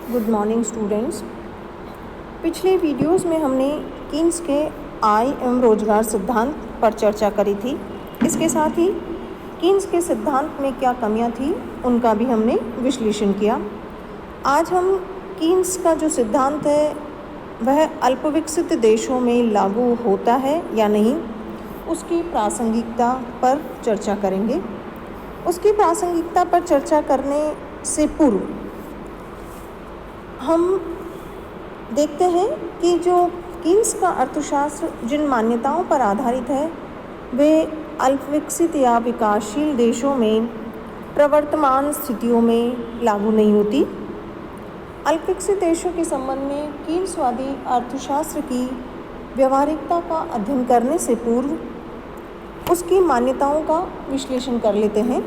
Good morning students. पिछले videos में हमने कीन्स के आय एवं रोजगार सिद्धांत पर चर्चा करी थी। इसके साथ ही कीन्स के सिद्धांत में क्या कमियां थी उनका भी हमने विश्लेषण किया। आज हम कीन्स का जो सिद्धांत है वह अल्पविकसित देशों में लागू होता है या नहीं, उसकी प्रासंगिकता पर चर्चा करेंगे। उसकी प्रासंगिकता पर चर्चा करने से पूर्व हम देखते हैं कि जो कीन्स का अर्थशास्त्र जिन मान्यताओं पर आधारित है वे अल्पविकसित या विकासशील देशों में प्रवर्तमान स्थितियों में लागू नहीं होती। अल्पविकसित देशों के संबंध में कीन्सवादी अर्थशास्त्र की व्यवहारिकता का अध्ययन करने से पूर्व उसकी मान्यताओं का विश्लेषण कर लेते हैं।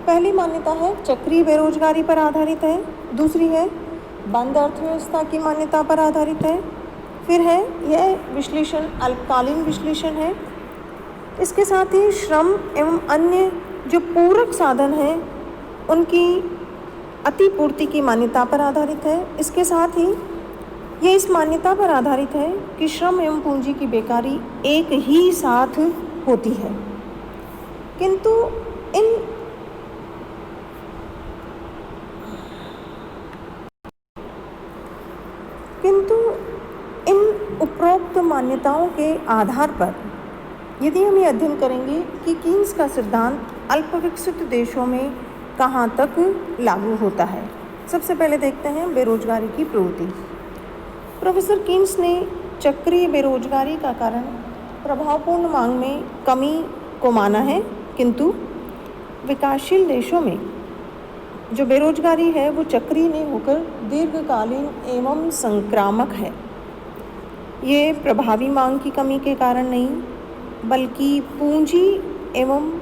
पहली मान्यता है चक्रीय बेरोजगारी पर आधारित है, दूसरी है बंद अर्थव्यवस्था की मान्यता पर आधारित है, फिर है यह विश्लेषण अल्पकालीन विश्लेषण है। इसके साथ ही श्रम एवं अन्य जो पूरक साधन हैं उनकी अतिपूर्ति की मान्यता पर आधारित है। इसके साथ ही ये इस मान्यता पर आधारित है कि श्रम एवं पूंजी की बेकारी एक ही साथ होती है, किंतु इन उपरोक्त मान्यताओं के आधार पर यदि हम ये अध्ययन करेंगे कि कीन्स का सिद्धांत अल्पविकसित देशों में कहाँ तक लागू होता है। सबसे पहले देखते हैं बेरोजगारी की प्रवृत्ति। प्रोफेसर कीन्स ने चक्रीय बेरोजगारी का कारण प्रभावपूर्ण मांग में कमी को माना है, किंतु विकासशील देशों में जो बेरोजगारी है वो चक्रीय नहीं होकर दीर्घकालीन एवं संक्रामक है। ये प्रभावी मांग की कमी के कारण नहीं बल्कि पूंजी एवं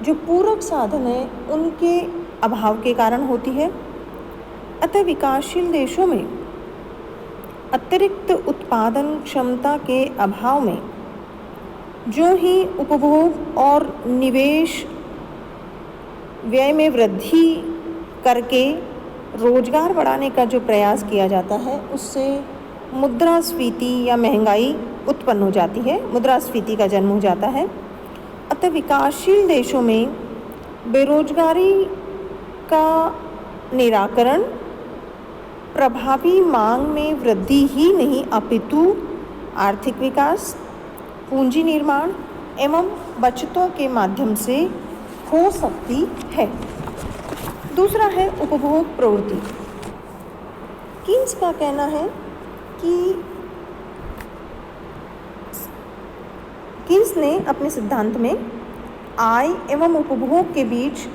जो पूरक साधन है उनके अभाव के कारण होती है। अतः विकासशील देशों में अतिरिक्त उत्पादन क्षमता के अभाव में जो ही उपभोग और निवेश व्यय में वृद्धि करके रोजगार बढ़ाने का जो प्रयास किया जाता है उससे मुद्रास्फीति या महंगाई उत्पन्न हो जाती है, मुद्रास्फीति का जन्म हो जाता है। अतः विकासशील देशों में बेरोजगारी का निराकरण प्रभावी मांग में वृद्धि ही नहीं अपितु आर्थिक विकास, पूंजी निर्माण एवं बचतों के माध्यम से हो सकती है। दूसरा है उपभोग प्रवृत्ति। कीन्स का कहना है कि कीन्स ने अपने सिद्धांत में आय एवं उपभोग के बीच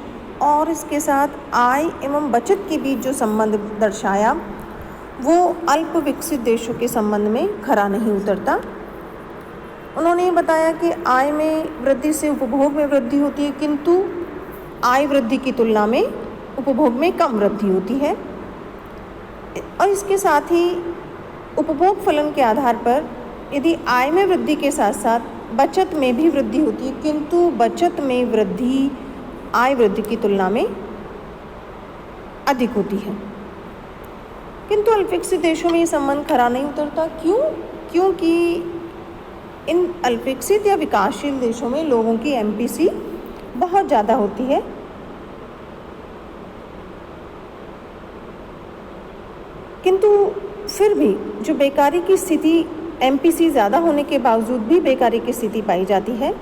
और इसके साथ आय एवं बचत के बीच जो संबंध दर्शाया वो अल्प विकसित देशों के संबंध में खरा नहीं उतरता। उन्होंने ये बताया कि आय में वृद्धि से उपभोग में वृद्धि होती है, किंतु आय वृद्धि की तुलना में उपभोग में कम वृद्धि होती है। और इसके साथ ही उपभोग फलन के आधार पर यदि आय में वृद्धि के साथ साथ बचत में भी वृद्धि होती है, किंतु बचत में वृद्धि आय वृद्धि की तुलना में अधिक होती है। किंतु अल्पविकसित देशों में ये संबंध खरा नहीं उतरता। क्योंकि इन अल्पविकसित या विकासशील देशों में लोगों की एमपीसी बहुत ज़्यादा होती है। किंतु फिर भी जो बेकारी की स्थिति एमपीसी ज़्यादा होने के बावजूद भी बेकारी की स्थिति पाई जाती है।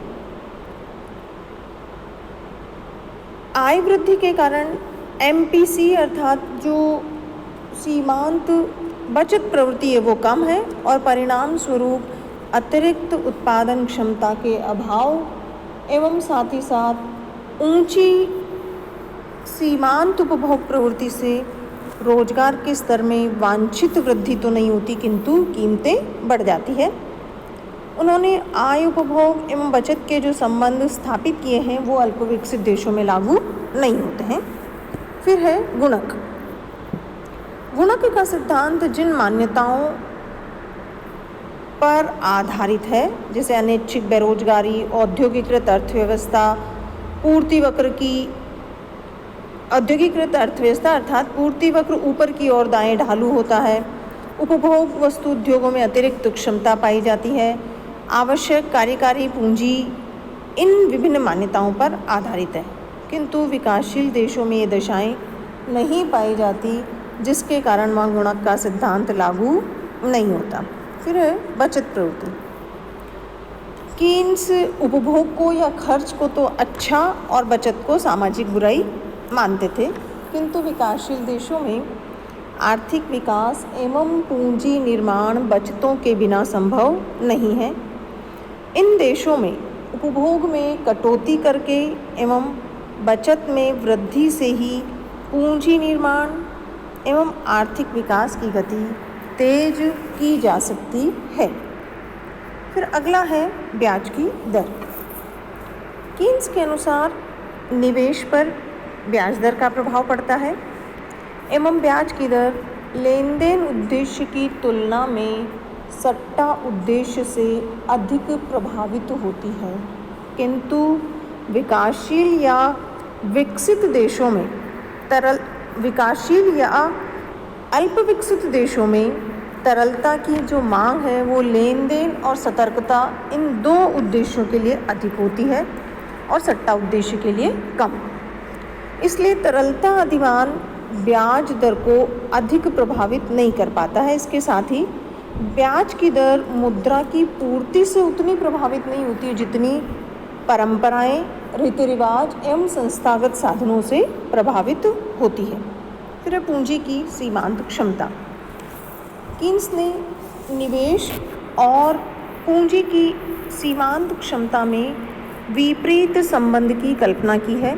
आय वृद्धि के कारण एमपीसी अर्थात जो सीमांत बचत प्रवृत्ति है वो कम है और परिणाम स्वरूप अतिरिक्त उत्पादन क्षमता के अभाव एवं साथ ही साथ ऊंची सीमांत उपभोग प्रवृत्ति से रोजगार के स्तर में वांछित वृद्धि तो नहीं होती, किंतु कीमतें बढ़ जाती है। उन्होंने आय उपभोग एवं बचत के जो संबंध स्थापित किए हैं वो अल्पविकसित देशों में लागू नहीं होते हैं। फिर है गुणक। गुणक का सिद्धांत जिन मान्यताओं पर आधारित है जैसे अनैच्छिक बेरोजगारी, औद्योगिकृत अर्थव्यवस्था, पूर्ति वक्र की औद्योगिकृत अर्थव्यवस्था अर्थात पूर्ति वक्र ऊपर की ओर दाएं ढालू होता है। उपभोग वस्तु उद्योगों में अतिरिक्त क्षमता पाई जाती है। आवश्यक कार्यकारी पूंजी इन विभिन्न मान्यताओं पर आधारित है, किंतु विकासशील देशों में ये दशाएं नहीं पाई जाती, जिसके कारण वहाँ गुणक का सिद्धांत लागू नहीं होता। फिर है बचत प्रवृत्ति। कीन्स उपभोग को या खर्च को तो अच्छा और बचत को सामाजिक बुराई मानते थे, किंतु विकासशील देशों में आर्थिक विकास एवं पूंजी निर्माण बचतों के बिना संभव नहीं है। इन देशों में उपभोग में कटौती करके एवं बचत में वृद्धि से ही पूंजी निर्माण एवं आर्थिक विकास की गति तेज की जा सकती है। फिर अगला है ब्याज की दर। कीन्स के अनुसार निवेश पर ब्याज दर का प्रभाव पड़ता है एवं ब्याज की दर लेन देन उद्देश्य की तुलना में सट्टा उद्देश्य से अधिक प्रभावित होती है, किंतु विकासशील या विकसित देशों में विकासशील या अल्प विकसित देशों में तरलता की जो मांग है वो लेन देन और सतर्कता इन दो उद्देश्यों के लिए अधिक होती है और सट्टा उद्देश्य के लिए कम। इसलिए तरलता अधिमान ब्याज दर को अधिक प्रभावित नहीं कर पाता है। इसके साथ ही ब्याज की दर मुद्रा की पूर्ति से उतनी प्रभावित नहीं होती जितनी परंपराएं, रीति रिवाज एवं संस्थागत साधनों से प्रभावित होती है। फिर पूंजी की सीमांत क्षमता। कीन्स ने निवेश और पूंजी की सीमांत क्षमता में विपरीत संबंध की कल्पना की है,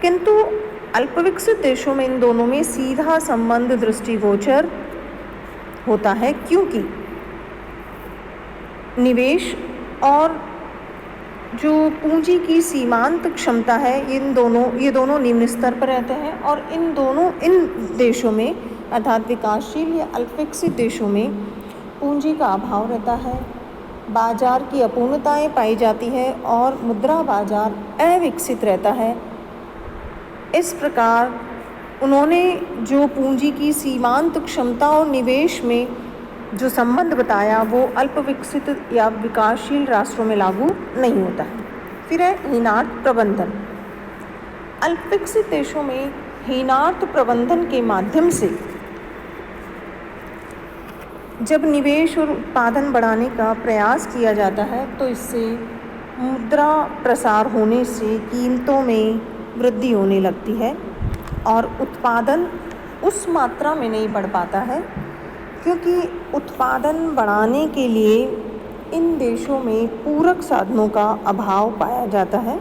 किंतु अल्पविकसित देशों में इन दोनों में सीधा संबंध दृष्टिगोचर होता है, क्योंकि निवेश और जो पूंजी की सीमांत क्षमता है ये दोनों निम्न स्तर पर रहते हैं और इन देशों में अर्थात विकासशील या अल्पविकसित देशों में पूंजी का अभाव रहता है, बाजार की अपूर्णताएं पाई जाती है और मुद्रा बाजार अविकसित रहता है। इस प्रकार उन्होंने जो पूंजी की सीमांत क्षमता और निवेश में जो संबंध बताया वो अल्प विकसित या विकासशील राष्ट्रों में लागू नहीं होता है। फिर है हीनार्थ प्रबंधन। अल्प विकसित देशों में हीनार्थ प्रबंधन के माध्यम से जब निवेश और उत्पादन बढ़ाने का प्रयास किया जाता है तो इससे मुद्रा प्रसार होने से कीमतों में वृद्धि होने लगती है और उत्पादन उस मात्रा में नहीं बढ़ पाता है, क्योंकि उत्पादन बढ़ाने के लिए इन देशों में पूरक साधनों का अभाव पाया जाता है।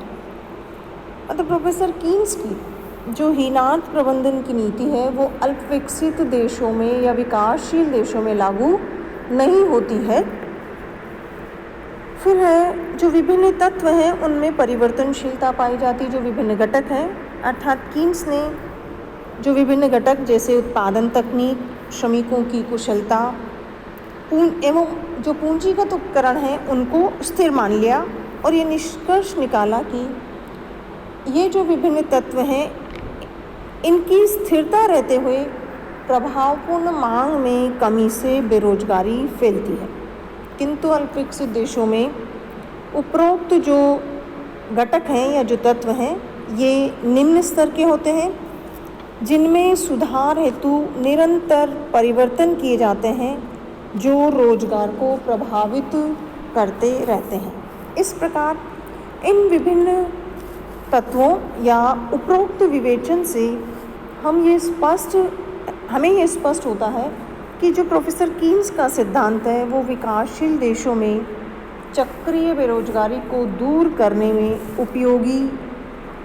मतलब प्रोफेसर कीन्स की जो हीनार्थ प्रबंधन की नीति है वो अल्प विकसित देशों में या विकासशील देशों में लागू नहीं होती है। फिर है जो विभिन्न तत्व हैं उनमें परिवर्तनशीलता पाई जाती, जो विभिन्न घटक हैं, अर्थात कीन्स ने जो विभिन्न घटक जैसे उत्पादन तकनीक, श्रमिकों की कुशलता एवं जो पूंजीगत उपकरण हैं उनको स्थिर मान लिया और ये निष्कर्ष निकाला कि ये जो विभिन्न तत्व हैं इनकी स्थिरता रहते हुए प्रभावपूर्ण मांग में कमी से बेरोजगारी फैलती है, किंतु अल्प विकसित देशों में उपरोक्त जो घटक हैं या जो तत्व हैं ये निम्न स्तर के होते हैं, जिनमें सुधार हेतु निरंतर परिवर्तन किए जाते हैं जो रोजगार को प्रभावित करते रहते हैं। इस प्रकार इन विभिन्न तत्वों या उपरोक्त विवेचन से हमें ये स्पष्ट होता है कि जो प्रोफेसर कीन्स का सिद्धांत है वो विकासशील देशों में चक्रीय बेरोजगारी को दूर करने में उपयोगी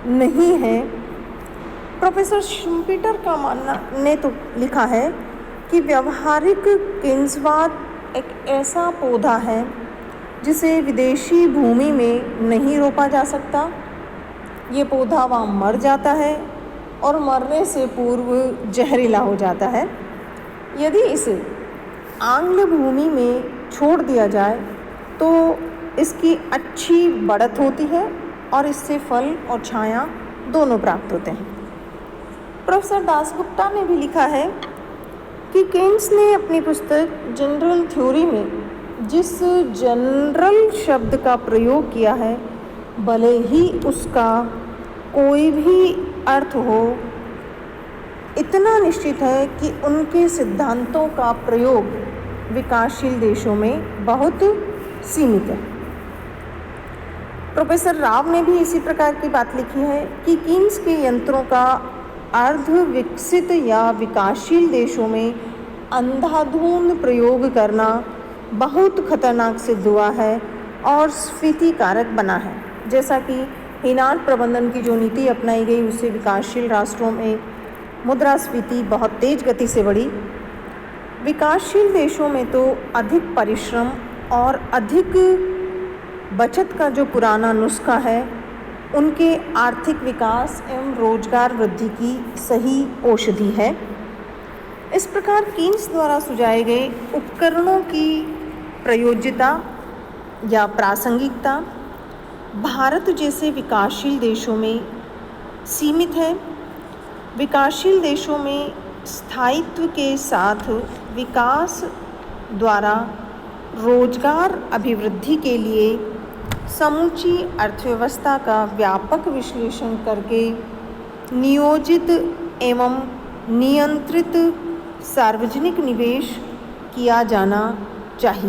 नहीं है। प्रोफेसर शुम्पीटर का मानना ने तो लिखा है कि व्यवहारिक कीन्सवाद एक ऐसा पौधा है जिसे विदेशी भूमि में नहीं रोपा जा सकता। ये पौधा वहाँ मर जाता है और मरने से पूर्व जहरीला हो जाता है। यदि इसे आंग्ल भूमि में छोड़ दिया जाए तो इसकी अच्छी बढ़त होती है और इससे फल और छाया दोनों प्राप्त होते हैं। प्रोफेसर दासगुप्ता ने भी लिखा है कि केन्स ने अपनी पुस्तक जनरल थ्योरी में जिस जनरल शब्द का प्रयोग किया है, भले ही उसका कोई भी अर्थ हो, इतना निश्चित है कि उनके सिद्धांतों का प्रयोग विकासशील देशों में बहुत सीमित है। प्रोफेसर राव ने भी इसी प्रकार की बात लिखी है कि कीन्स के यंत्रों का अर्ध विकसित या विकासशील देशों में अंधाधुंध प्रयोग करना बहुत खतरनाक सिद्ध हुआ है और स्फीति कारक बना है। जैसा कि हिनाट प्रबंधन की जो नीति अपनाई गई उससे विकासशील राष्ट्रों में मुद्रास्फीति बहुत तेज गति से बढ़ी। विकासशील देशों में तो अधिक परिश्रम और अधिक बचत का जो पुराना नुस्खा है, उनके आर्थिक विकास एवं रोजगार वृद्धि की सही औषधि है। इस प्रकार कीन्स द्वारा सुझाए गए उपकरणों की प्रयोज्यता या प्रासंगिकता भारत जैसे विकासशील देशों में सीमित है। विकासशील देशों में स्थायित्व के साथ विकास द्वारा रोजगार अभिवृद्धि के लिए समूची अर्थव्यवस्था का व्यापक विश्लेषण करके नियोजित एवं नियंत्रित सार्वजनिक निवेश किया जाना चाहिए।